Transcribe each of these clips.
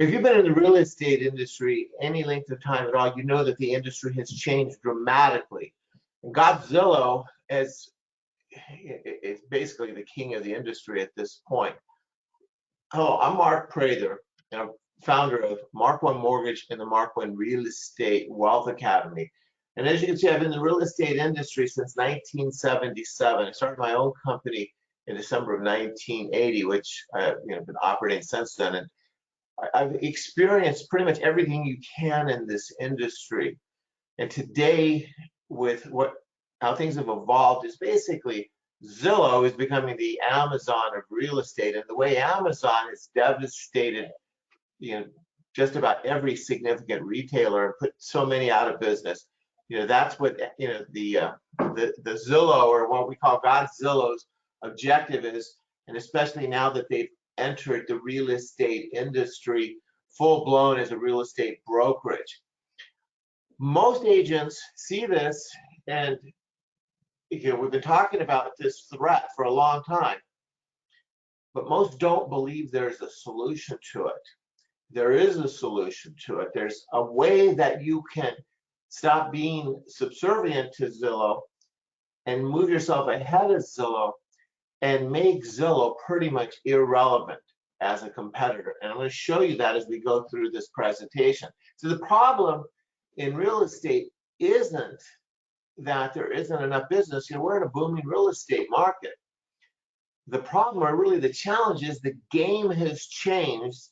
If you've been in the real estate industry any length of time at all, you know that the industry has changed dramatically. And GodZillow is basically the king of the industry at this point. Hello, I'm Mark Prather, and I'm founder of Mark One Mortgage and the Mark One Real Estate Wealth Academy. And as you can see, I've been in the real estate industry since 1977. I started my own company in December of 1980, which I've been operating since then. And I've experienced pretty much everything you can in this industry. And today, with how things have evolved, is basically Zillow is becoming the Amazon of real estate. And the way Amazon has devastated, just about every significant retailer and put so many out of business, that's what the Zillow, or what we call GodZillow's objective is. And especially now that they've entered the real estate industry full blown as a real estate brokerage. Most agents see this, and we've been talking about this threat for a long time, but most don't believe there's a solution to it. There is a solution to it. There's a way that you can stop being subservient to Zillow and move yourself ahead of Zillow and make Zillow pretty much irrelevant as a competitor. And I'm going to show you that as we go through this presentation. So the problem in real estate isn't that there isn't enough business. We're in a booming real estate market. The problem, or really the challenge, is the game has changed,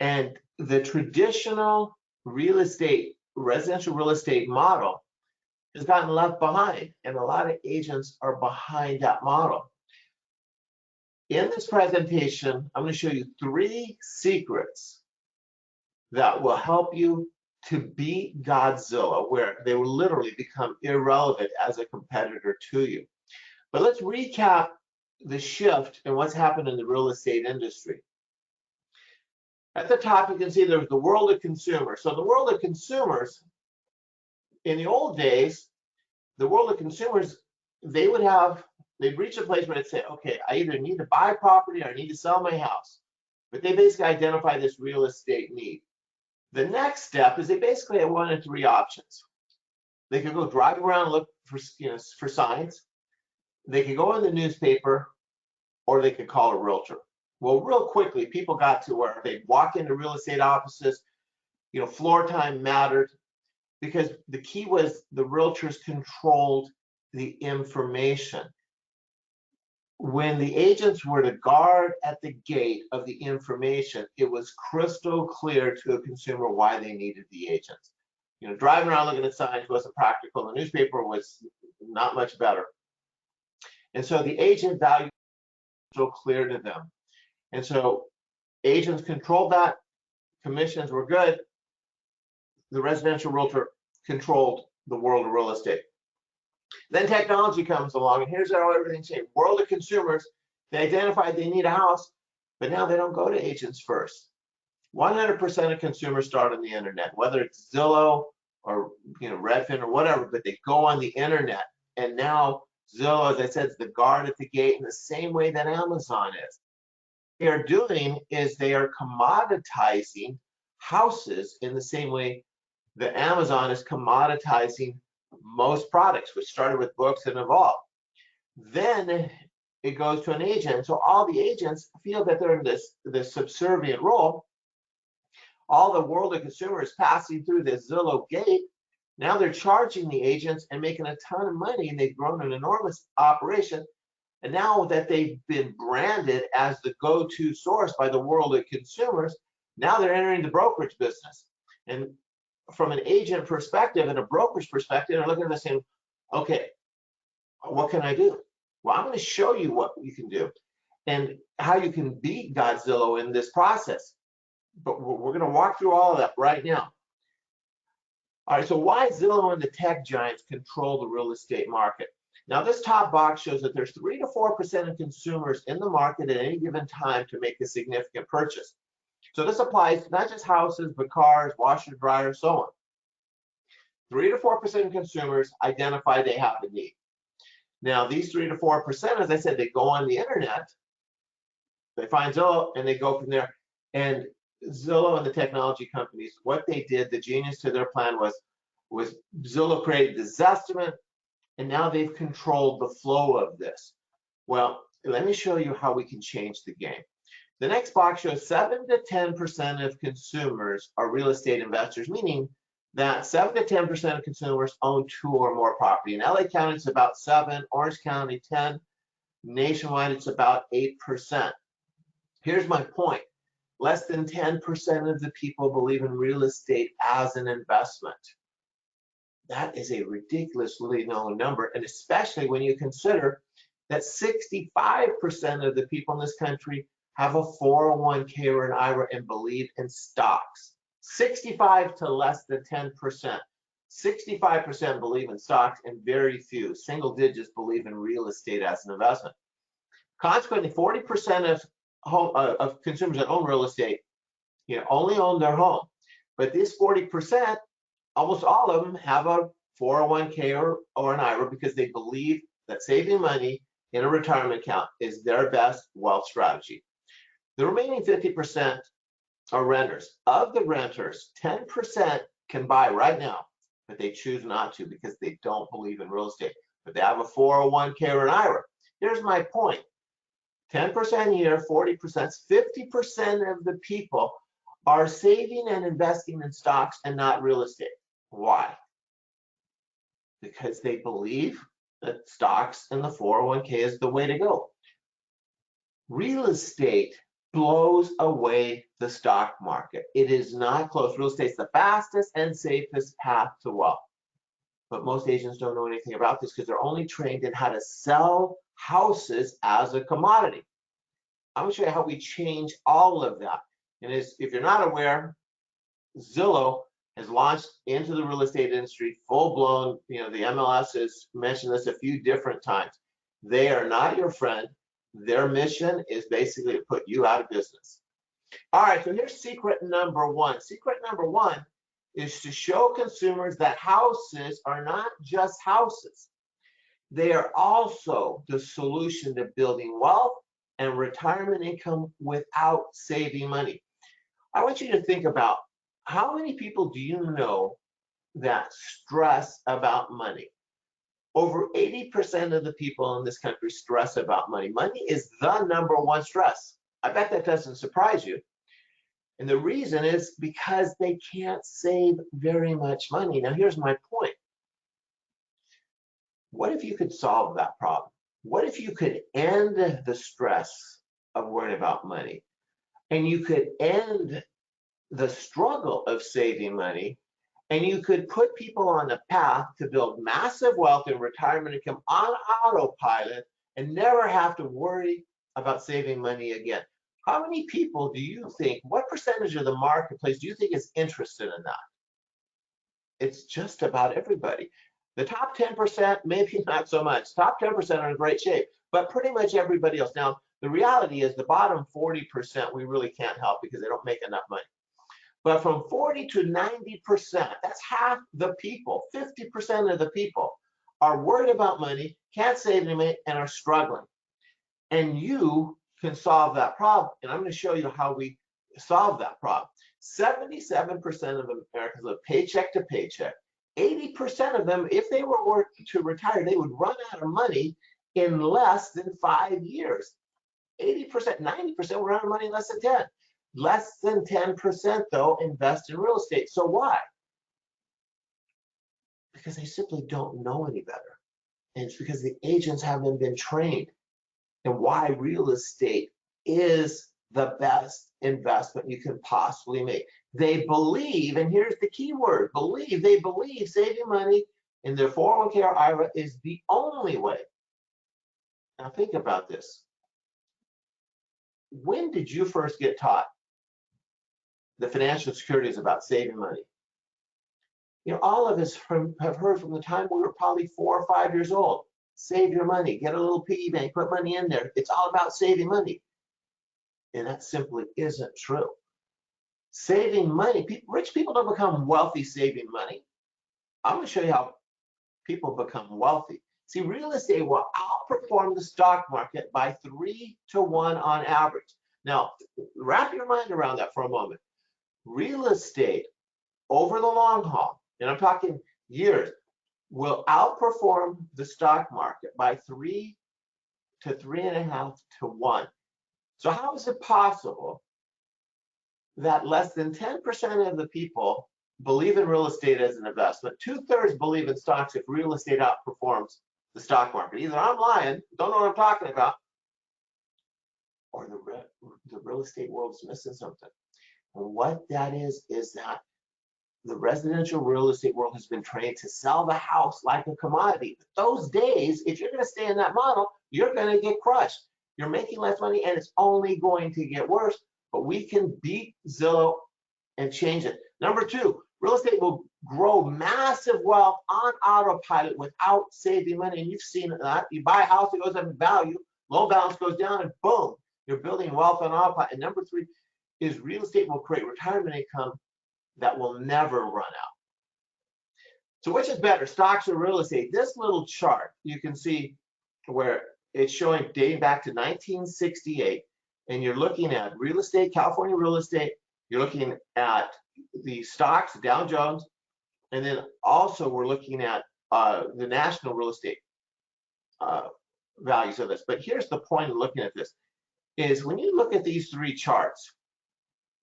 and the traditional residential real estate model has gotten left behind, and a lot of agents are behind that model. In this presentation, I'm going to show you 3 secrets that will help you to beat GodZillow, where they will literally become irrelevant as a competitor to you. But let's recap the shift and what's happened in the real estate industry. At the top, you can see there's the world of consumers. So the world of consumers, in the old days, the world of consumers, they'd reach a place where they'd say, okay, I either need to buy property or I need to sell my house. But they basically identify this real estate need. The next step is they basically have 1 of 3 options. They could go drive around and look for signs. They could go in the newspaper, or they could call a realtor. Well, real quickly, people got to where they'd walk into real estate offices. Floor time mattered, because the key was the realtors controlled the information. When the agents were to guard at the gate of the information, it was crystal clear to a consumer why they needed the agents. Driving around looking at signs wasn't practical. The newspaper was not much better. And so the agent value was so clear to them. And so agents controlled that. Commissions were good. The residential realtor controlled the world of real estate. Then technology comes along, and here's how everything changed. World of consumers, they identified they need a house, but now they don't go to agents first. 100% of consumers start on the internet, whether it's Zillow or Redfin or whatever, but they go on the internet. And now Zillow, as I said, is the guard at the gate in the same way that Amazon is. What they are doing is they are commoditizing houses in the same way that Amazon is commoditizing most products, which started with books and evolved. Then it goes to an agent. So all the agents feel that they're in this subservient role. All the world of consumers passing through this Zillow gate. Now they're charging the agents and making a ton of money, and they've grown an enormous operation. And now that they've been branded as the go-to source by the world of consumers, now they're entering the brokerage business. And from an agent perspective and a broker's perspective, they're looking at this saying, okay, what can I do? Well, I'm going to show you what you can do and how you can beat GodZillow in this process. But we're going to walk through all of that right now. All right, so why Zillow and the tech giants control the real estate market? Now, this top box shows that there's 3 to 4% of consumers in the market at any given time to make a significant purchase. So this applies to not just houses, but cars, washer, dryer, so on. 3 to 4% of consumers identify they have a need. Now, these 3 to 4%, as I said, they go on the internet, they find Zillow, and they go from there. And Zillow and the technology companies, what they did, the genius to their plan was Zillow created this estimate, and now they've controlled the flow of this. Well, let me show you how we can change the game. The next box shows 7 to 10% of consumers are real estate investors, meaning that 7 to 10% of consumers own 2 or more property. In LA County, it's about 7, Orange County, 10, nationwide, it's about 8%. Here's my point. Less than 10% of the people believe in real estate as an investment. That is a ridiculously low number, and especially when you consider that 65% of the people in this country have a 401k or an IRA and believe in stocks. 65 to less than 10%. 65% believe in stocks, and very few, single digits, believe in real estate as an investment. Consequently, 40% of consumers that own real estate, only own their home. But this 40%, almost all of them have a 401k or an IRA because they believe that saving money in a retirement account is their best wealth strategy. The remaining 50% are renters. Of the renters, 10% can buy right now, but they choose not to because they don't believe in real estate. But they have a 401k or an IRA. Here's my point. 10% here, 40%, 50% of the people are saving and investing in stocks and not real estate. Why? Because they believe that stocks and the 401k is the way to go. Real estate blows away the stock market. It is not close. Real estate's the fastest and safest path to wealth. But most agents don't know anything about this because they're only trained in how to sell houses as a commodity. I'm going to show you how we change all of that. And if you're not aware, Zillow has launched into the real estate industry full-blown. The MLS has mentioned this a few different times. They are not your friend. Their mission is basically to put you out of business. All right, so here's secret number one. Secret number one is to show consumers that houses are not just houses. They are also the solution to building wealth and retirement income without saving money. I want you to think about how many people do you know that stress about money? Over 80% of the people in this country stress about money. Money is the number one stress. I bet that doesn't surprise you. And the reason is because they can't save very much money. Now, here's my point. What if you could solve that problem? What if you could end the stress of worrying about money, and you could end the struggle of saving money, and you could put people on a path to build massive wealth and retirement income on autopilot and never have to worry about saving money again? How many people do you think, what percentage of the marketplace do you think is interested in that? It's just about everybody. The top 10%, maybe not so much. Top 10% are in great shape, but pretty much everybody else. Now, the reality is the bottom 40% we really can't help because they don't make enough money. But from 40 to 90%, that's half the people, 50% of the people are worried about money, can't save any money, and are struggling. And you can solve that problem. And I'm going to show you how we solve that problem. 77% of Americans live paycheck to paycheck. 80% of them, if they were working to retire, they would run out of money in less than 5 years. 80%, 90% would run out of money in less than 10. Less than 10%, though, invest in real estate. So why? Because they simply don't know any better. And it's because the agents haven't been trained. And why real estate is the best investment you can possibly make. They believe, and here's the key word, believe, they believe saving money in their 401k or IRA is the only way. Now think about this. When did you first get taught the financial securities about saving money? All of us have heard from the time we were probably 4 or 5 years old. Save your money, get a little piggy bank, put money in there. It's all about saving money. And that simply isn't true. Saving money, rich people don't become wealthy saving money. I'm going to show you how people become wealthy. See, real estate will outperform the stock market by 3 to 1 on average. Now, wrap your mind around that for a moment. real estate over the long haul, and I'm talking years, will outperform the stock market by 3 to 3.5 to 1. So how is it possible that less than 10% of the people believe in real estate as an investment? 2/3 believe in stocks if real estate outperforms the stock market. Either I'm lying, don't know what I'm talking about, or the real estate world is missing something. And what that is that the residential real estate world has been trained to sell the house like a commodity. But those days, if you're going to stay in that model, you're going to get crushed. You're making less money, and it's only going to get worse. But we can beat Zillow and change it. Number 2, real estate will grow massive wealth on autopilot without saving money. And you've seen that. You buy a house, it goes up in value, loan balance goes down, and boom, you're building wealth on autopilot. And number 3 is real estate will create retirement income that will never run out. So which is better, stocks or real estate? This little chart, you can see where it's showing dating back to 1968, and you're looking at real estate, California real estate, you're looking at the stocks, Dow Jones, and then also we're looking at the national real estate values of this. But here's the point of looking at this, is when you look at these 3 charts,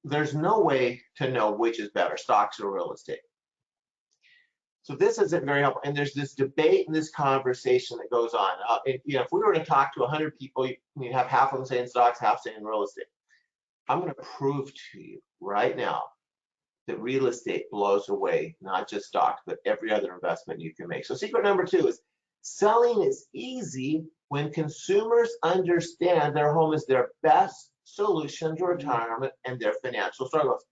there's no way to know which is better, stocks or real estate. So this isn't very helpful. And there's this debate and this conversation that goes on. If we were to talk to 100 people, you have half of them saying stocks, half saying real estate. I'm going to prove to you right now that real estate blows away not just stocks, but every other investment you can make. So secret number 2 is selling is easy when consumers understand their home is their best solution to retirement and their financial struggles.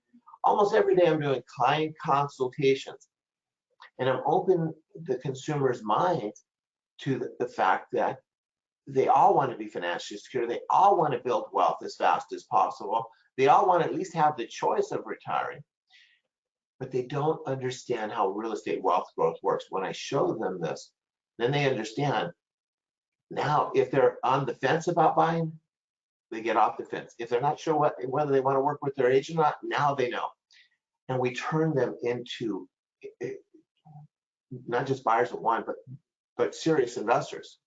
Almost every day I'm doing client consultations, and I'm opening the consumer's mind to the fact that they all want to be financially secure. They all want to build wealth as fast as possible. They all want to at least have the choice of retiring, but they don't understand how real estate wealth growth works. When I show them this, then they understand. Now, if they're on the fence about buying, they get off the fence. If they're not sure whether they want to work with their agent or not, now they know. And we turn them into not just buyers of one, but serious investors.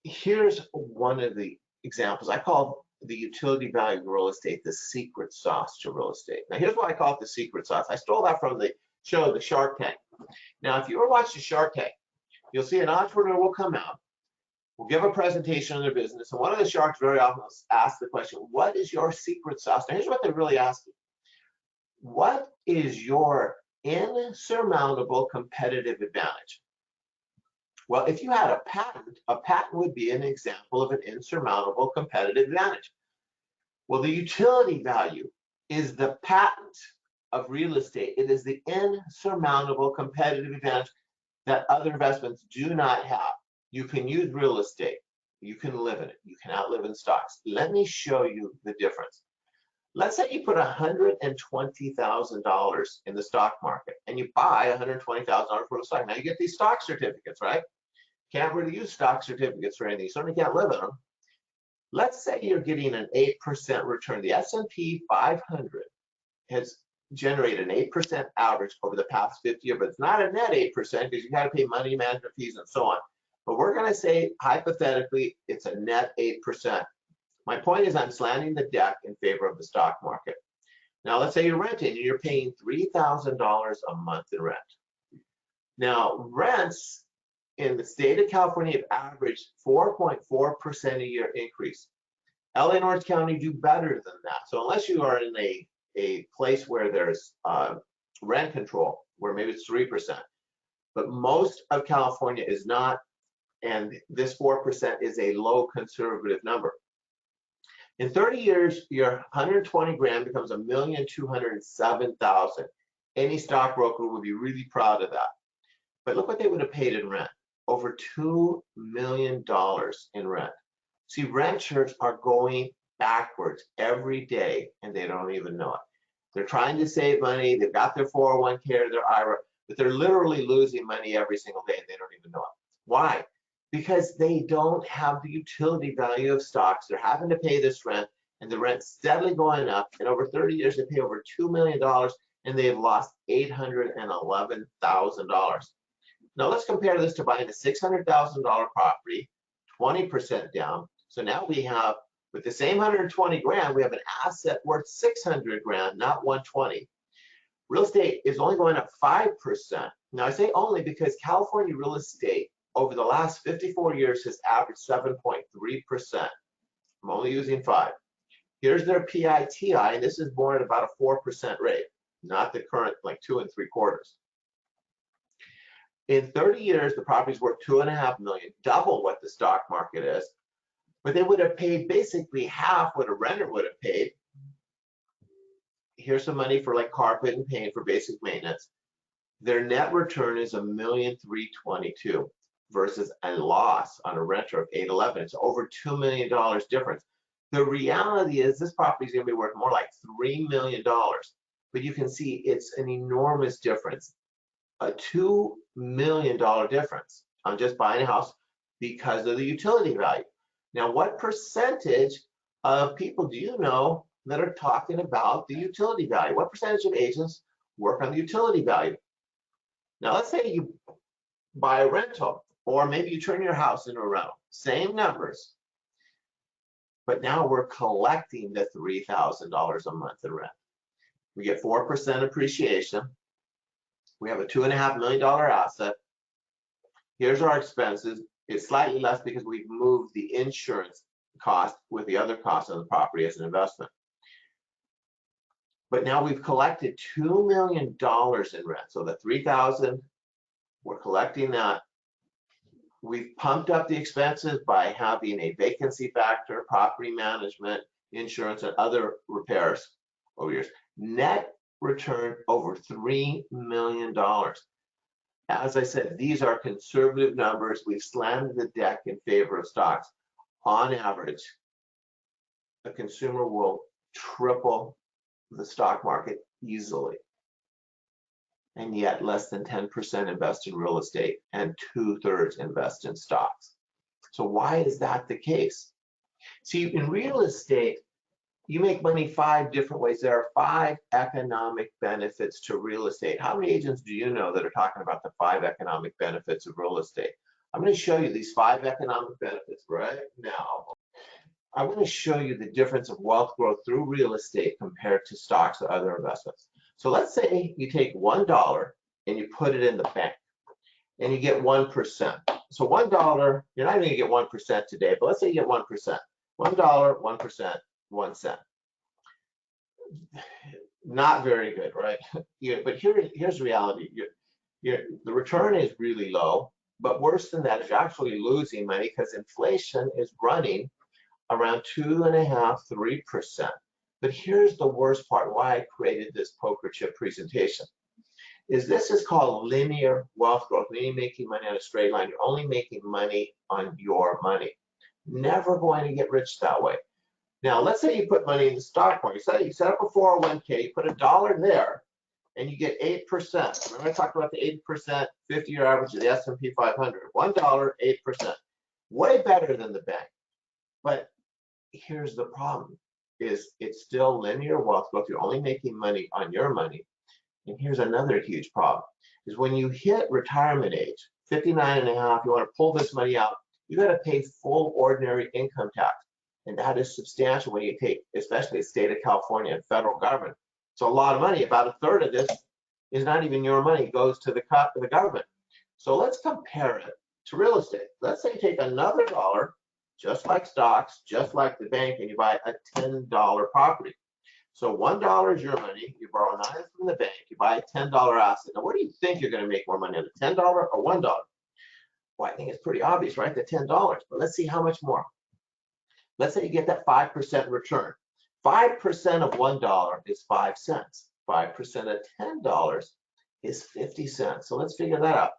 Here's one of the examples. I call the utility value of real estate the secret sauce to real estate. Now, here's why I call it the secret sauce. I stole that from the show, The Shark Tank. Now, if you ever watch the Shark Tank, you'll see an entrepreneur will come out, will give a presentation on their business, and one of the sharks very often asks the question, what is your secret sauce? Now, here's what they're really asking. What is your insurmountable competitive advantage? Well, if you had a patent would be an example of an insurmountable competitive advantage. Well, the utility value is the patent of real estate. It is the insurmountable competitive advantage that other investments do not have. You can use real estate. You can live in it. You can outlive in stocks. Let me show you the difference. Let's say you put $120,000 in the stock market and you buy $120,000 worth of stock. Now you get these stock certificates, right? Can't really use stock certificates for anything. You certainly can't live in them. Let's say you're getting an 8% return. The S&P 500 has generated an 8% average over the past 50 years, but it's not a net 8% because you got to pay money management fees and so on. But we're going to say hypothetically it's a net 8%. My point is I'm slamming the deck in favor of the stock market. Now let's say you're renting and you're paying $3,000 a month in rent. Now rents in the state of California have averaged 4.4% a year increase. LA and Orange County do better than that. So unless you are in a place where there's rent control, where maybe it's 3%, but most of California is not, and this 4% is a low conservative number. In 30 years, your 120 grand becomes $1,207,000. Any stockbroker would be really proud of that. But look what they would have paid in rent. Over $2 million in rent. See, renters are going backwards every day and they don't even know it. They're trying to save money. They've got their 401k or their IRA, but they're literally losing money every single day and they don't even know it. Why? Because they don't have the utility value of stocks. They're having to pay this rent and the rent's steadily going up. And over 30 years, they pay over $2 million, and they've lost $811,000. Now let's compare this to buying a $600,000 property, 20% down. So now we have, with the same 120 grand, we have an asset worth 600 grand, not 120. Real estate is only going up 5%. Now I say only because California real estate over the last 54 years has averaged 7.3%. I'm only using 5. Here's their PITI, and this is born at about a 4% rate, not the current like 2 3/4. In 30 years, the property's worth $2.5 million, double what the stock market is, but they would have paid basically half what a renter would have paid. Here's some money for like carpet and paint for basic maintenance. Their net return is $1,322,000 versus a loss on a renter of $811,000. It's over $2 million difference. The reality is this property is going to be worth more like $3 million, but you can see it's an enormous difference, a $2 million difference on just buying a house because of the utility value. Now, what percentage of people do you know that are talking about the utility value? What percentage of agents work on the utility value? Now, let's say you buy a rental, or maybe you turn your house into a rental. Same numbers, but now we're collecting the $3,000 a month in rent. We get 4% appreciation. We have a $2.5 million asset. Here's our expenses. It's slightly less because we've moved the insurance cost with the other costs of the property as an investment. But now we've collected $2 million in rent. So the $3,000, we're collecting that. We've pumped up the expenses by having a vacancy factor, property management, insurance, and other repairs over years. Net return over $3 million. As I said, these are conservative numbers. We've slammed the deck in favor of stocks. On average, a consumer will triple the stock market easily, and yet less than 10% invest in real estate and 2/3 invest in stocks. So why is that the case? See, in real estate, you make money 5 different ways. There are 5 economic benefits to real estate. How many agents do you know that are talking about the 5 economic benefits of real estate? I'm going to show you these 5 economic benefits right now. I'm going to show you the difference of wealth growth through real estate compared to stocks or other investments. So let's say you take $1 and you put it in the bank and you get 1%. So $1, you're not even going to get 1% today, but let's say you get 1%. $1, 1%, 1 cent. Not very good, right? But here's reality. The return is really low, but worse than that is you're actually losing money because inflation is running around 2.5%, 3%. But here's the worst part, why I created this poker chip presentation, is this is called linear wealth growth, meaning making money on a straight line. You're only making money on your money. Never going to get rich that way. Now, let's say you put money in the stock market. You set up a 401k, you put $1 there, and you get 8%. Remember I talked about the 8% 50-year average of the S&P 500. $1, 8%. Way better than the bank. But here's the problem, is it's still linear wealth growth. You're only making money on your money. And here's another huge problem, is when you hit retirement age, 59 and a half, you want to pull this money out, you got to pay full ordinary income tax. And that is substantial when you take, especially the state of California and federal government. So a lot of money, about 1/3 of this is not even your money, it goes to the government. So let's compare it to real estate. Let's say you take another $1, just like stocks, just like the bank, and you buy a $10 property. So $1 is your money, you borrow 9 from the bank, you buy a $10 asset. Now, what do you think you're going to make more money on, the $10 or $1? Well, I think it's pretty obvious, right? The $10. But let's see how much more. Let's say you get that 5% return. 5% of $1 is 5 cents. 5% of $10 is 50 cents. So let's figure that out.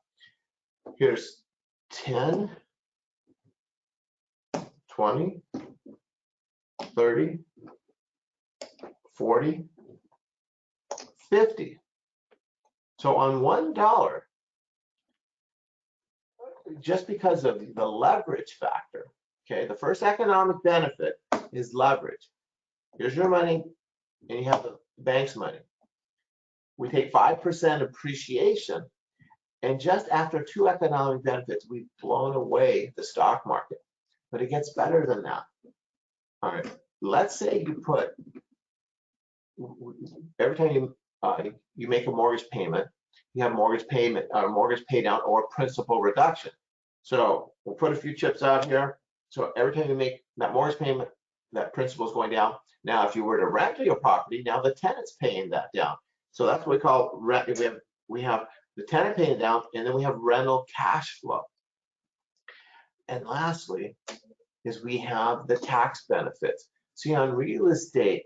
Here's 10, 20, 30, 40, 50. So on $1, just because of the leverage factor, okay, the first economic benefit is leverage. Here's your money, and you have the bank's money. We take 5% appreciation, and just after 2 economic benefits, we've blown away the stock market. But it gets better than that. All right, let's say you put, every time you make a mortgage payment, you have mortgage payment, mortgage pay down, or principal reduction. So we'll put a few chips out here. So every time you make that mortgage payment, that principal is going down. Now, if you were to rent your property, now the tenant's paying that down. So that's what we call rent. We have the tenant paying down, and then we have rental cash flow. And lastly, is we have the tax benefits. See, on real estate,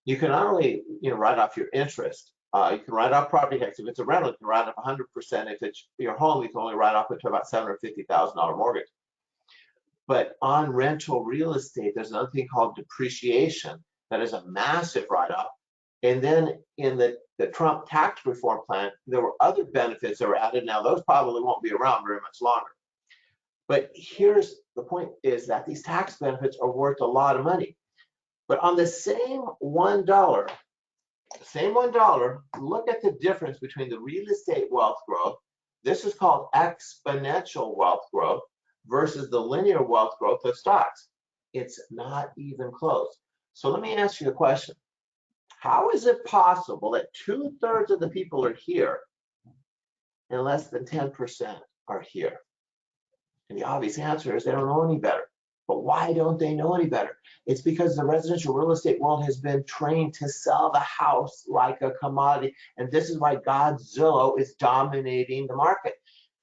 you can not only write off your interest, you can write off property tax. If it's a rental, you can write off 100%. If it's your home, you can only write off up to about $750,000 mortgage. But on rental real estate, there's another thing called depreciation that is a massive write-off. And then in the Trump tax reform plan, there were other benefits that were added. Now, those probably won't be around very much longer. But here's the point, is that these tax benefits are worth a lot of money. But on the same $1, look at the difference between the real estate wealth growth. This is called exponential wealth growth versus the linear wealth growth of stocks. It's not even close. So let me ask you a question. How is it possible that 2/3 of the people are here and less than 10% are here? And the obvious answer is they don't know any better. But why don't they know any better? It's because the residential real estate world has been trained to sell the house like a commodity. And this is why GodZillow is dominating the market.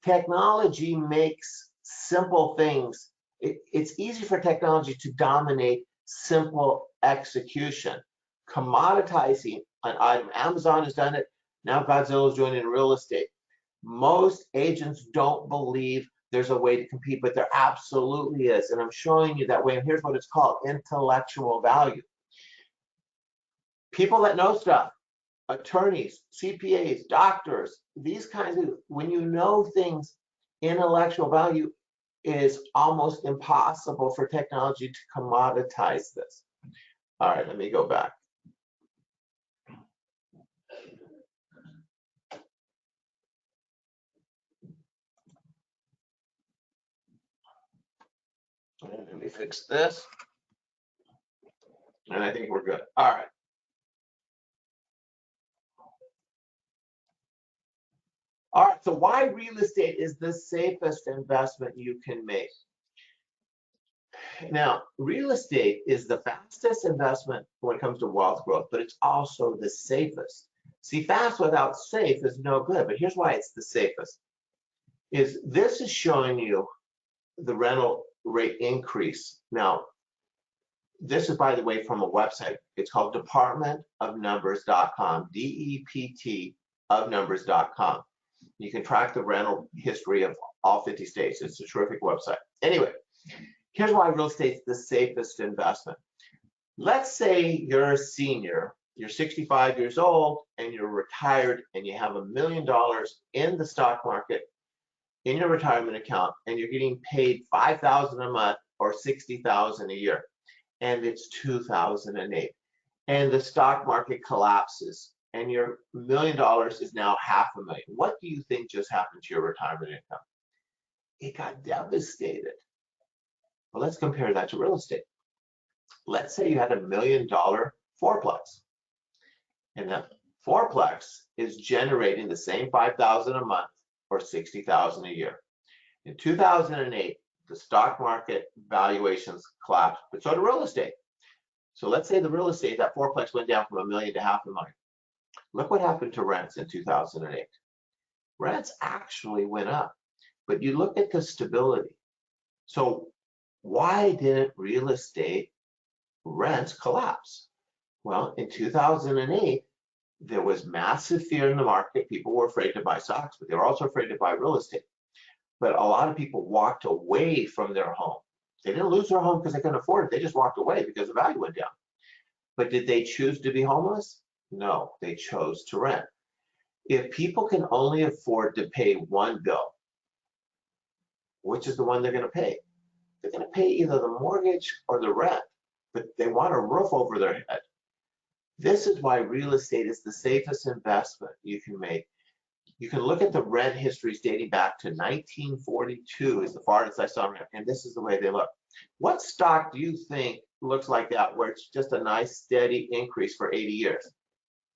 Technology makes simple things. It's easy for technology to dominate simple execution. Commoditizing an item. Amazon has done it. Now GodZillow is doing it in real estate. Most agents don't believe there's a way to compete, but there absolutely is. And I'm showing you that way. And here's what it's called: intellectual value. People that know stuff, attorneys, CPAs, doctors, these kinds of, when you know things, intellectual value is almost impossible for technology to commoditize this. All right, let me go back. Let me fix this. And I think we're good. All right. All right, so why real estate is the safest investment you can make? Now, real estate is the fastest investment when it comes to wealth growth, but it's also the safest. See, fast without safe is no good, but here's why it's the safest. This is showing you the rental rate increase. Now, this is, by the way, from a website. It's called departmentofnumbers.com, DEPT of numbers.com. You can track the rental history of all 50 states. It's a terrific website. Anyway, here's why real estate's the safest investment. Let's say you're a senior, you're 65 years old, and you're retired, and you have $1 million in the stock market in your retirement account, and you're getting paid $5,000 a month or $60,000 a year, and it's 2008, and the stock market collapses, and your $1 million is now $500,000. What do you think just happened to your retirement income? It got devastated. Well, let's compare that to real estate. Let's say you had $1 million fourplex, and that fourplex is generating the same $5,000 a month or $60,000 a year. In 2008, the stock market valuations collapsed, but so did real estate. So let's say the real estate, that fourplex went down from $1 million to $500,000. Look what happened to rents in 2008. Rents actually went up, but you look at the stability. So why didn't real estate rents collapse? Well, in 2008, there was massive fear in the market. People were afraid to buy stocks, but they were also afraid to buy real estate. But a lot of people walked away from their home. They didn't lose their home because they couldn't afford it. They just walked away because the value went down. But did they choose to be homeless? No, they chose to rent. If people can only afford to pay one bill, which is the one they're going to pay? They're going to pay either the mortgage or the rent, but they want want a roof over their head. This is why real estate is the safest investment you can make. You can look at the rent histories dating back to 1942 is the farthest I saw, and this is the way they look. What stock do you think looks like that, where it's just a nice steady increase for 80 years?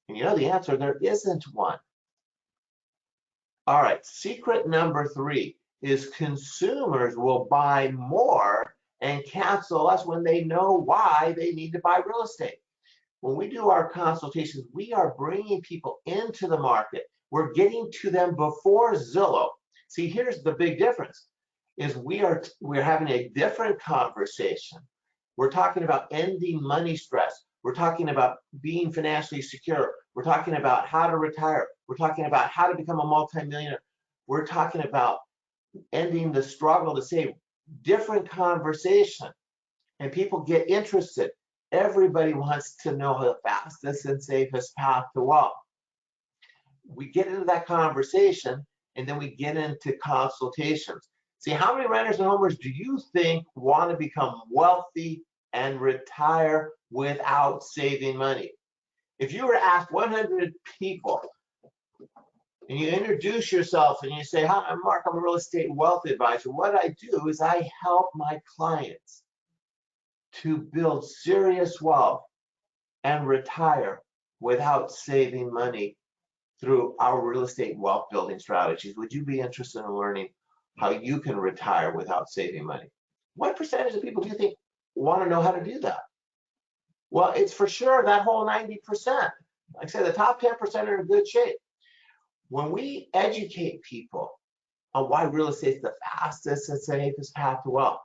And you know the answer, there isn't one. All right, secret number 3 is consumers will buy more and cancel less when they know why they need to buy real estate. When we do our consultations, we are bringing people into the market. We're getting to them before Zillow. See, here's the big difference, is we're having a different conversation. We're talking about ending money stress. We're talking about being financially secure. We're talking about how to retire. We're talking about how to become a multimillionaire. We're talking about ending the struggle to save. Different conversation. And people get interested. Everybody wants to know the fastest and safest path to wealth. We get into that conversation, and then we get into consultations. See, how many renters and homeowners do you think want to become wealthy and retire without saving money? If you were to ask 100 people, and you introduce yourself and you say, hi, I'm Mark, I'm a real estate wealth advisor. What I do is I help my clients to build serious wealth and retire without saving money through our real estate wealth building strategies. Would you be interested in learning how you can retire without saving money? What percentage of people do you think want to know how to do that? Well, it's for sure that whole 90%. Like I said, the top 10% are in good shape. When we educate people on why real estate is the fastest and safest path to wealth,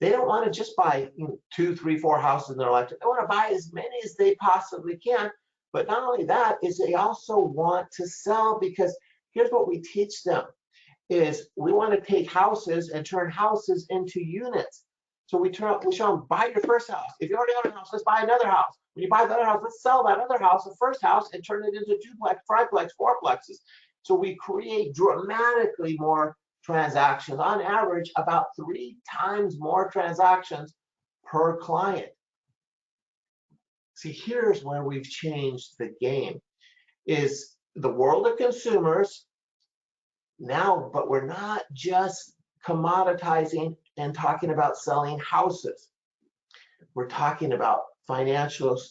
they don't want to just buy 2, 3, 4 houses in their lifetime. They want to buy as many as they possibly can. But not only that, is they also want to sell, because here's what we teach them, is we want to take houses and turn houses into units. So we show them, buy your first house. If you already own a house, let's buy another house. When you buy the other house, let's sell that other house, the first house, and turn it into duplex, triplex, fourplexes. So we create dramatically more transactions, on average about 3 times more transactions per client. See, here's where we've changed the game, is the world of consumers now, but we're not just commoditizing and talking about selling houses. We're talking about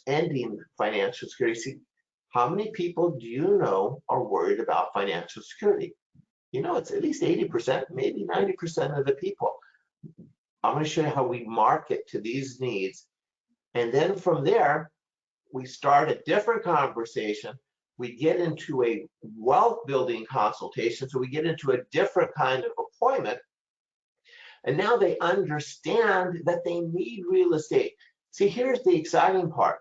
ending financial security. See, how many people do you know are worried about financial security? You know, it's at least 80%, maybe 90% of the people. I'm going to show you how we market to these needs. And then from there, we start a different conversation. We get into a wealth building consultation. So we get into a different kind of appointment. And now they understand that they need real estate. See, here's the exciting part.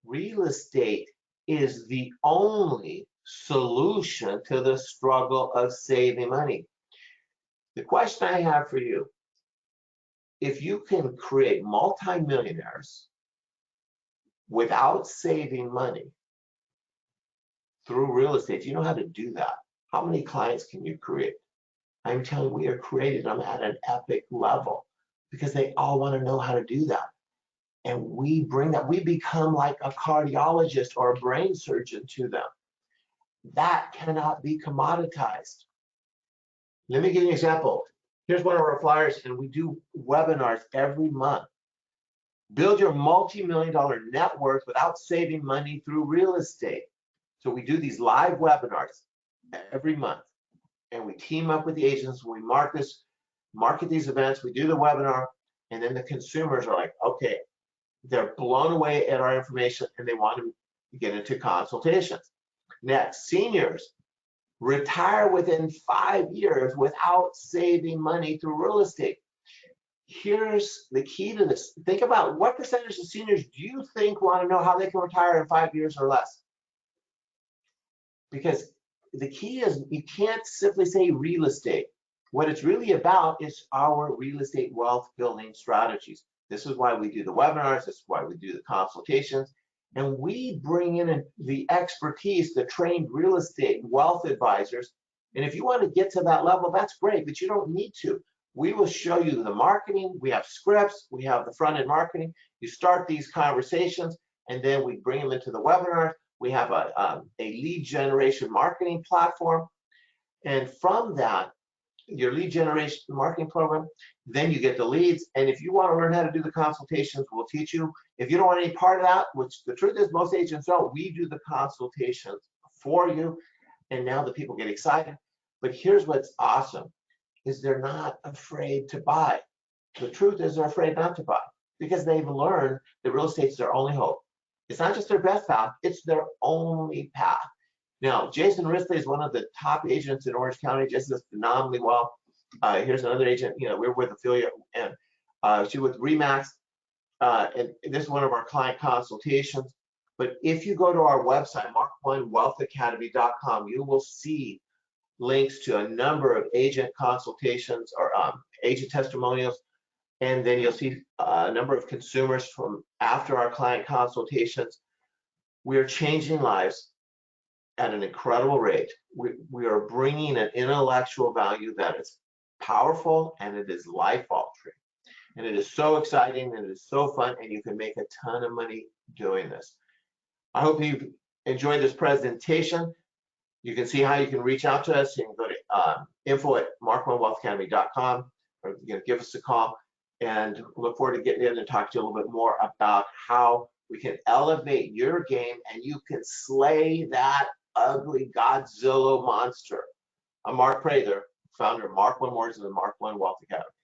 Real estate is the only solution to the struggle of saving money. The question I have for you, if you can create multimillionaires without saving money through real estate, do you know how to do that? How many clients can you create? I'm telling you, we are creating them at an epic level because they all want to know how to do that. And we bring that, we become like a cardiologist or a brain surgeon to them. That cannot be commoditized. Let me give you an example. Here's one of our flyers, and we do webinars every month. Build your multi-million-dollar net worth without saving money through real estate. So we do these live webinars every month, and we team up with the agents. We market these events. We do the webinar, and then the consumers are like, okay, they're blown away at our information, and they want to get into consultations. Next, seniors retire within 5 years without saving money through real estate. Here's the key to this. Think about what percentage of seniors do you think want to know how they can retire in 5 years or less? Because the key is you can't simply say real estate. What it's really about is our real estate wealth building strategies. This is why we do the webinars. This is why we do the consultations. And we bring in the expertise, the trained real estate wealth advisors. And if you want to get to that level, that's great, but you don't need to. We will show you the marketing. We have scripts. We have the front end marketing. You start these conversations, and then we bring them into the webinar. We have a lead generation marketing platform. And from that, your lead generation marketing program, then you get the leads. And if you want to learn how to do the consultations, we'll teach you. If you don't want any part of that, which the truth is most agents don't, we do the consultations for you. And now the people get excited. But here's what's awesome, is they're not afraid to buy. The truth is they're afraid not to buy because they've learned that real estate is their only hope. It's not just their best path, it's their only path. Now, Jason Risley is one of the top agents in Orange County, just does phenomenally well. Here's another agent, we're with affiliate, and she's with Remax, and this is one of our client consultations. But if you go to our website, mark1wealthacademy.com, you will see links to a number of agent consultations or agent testimonials, and then you'll see a number of consumers from after our client consultations. We are changing lives at an incredible rate. We are bringing an intellectual value that is powerful, and it is life altering, and it is so exciting, and it is so fun, and you can make a ton of money doing this. I hope you've enjoyed this presentation. You can see how you can reach out to us. You can go to info@mark1wealthacademy.com, or you can give us a call, and look forward to getting in and talk to you a little bit more about how we can elevate your game and you can slay that ugly GodZillow monster. I'm Mark Prather, founder of Mark One Mortgage and the Mark One Wealth Academy.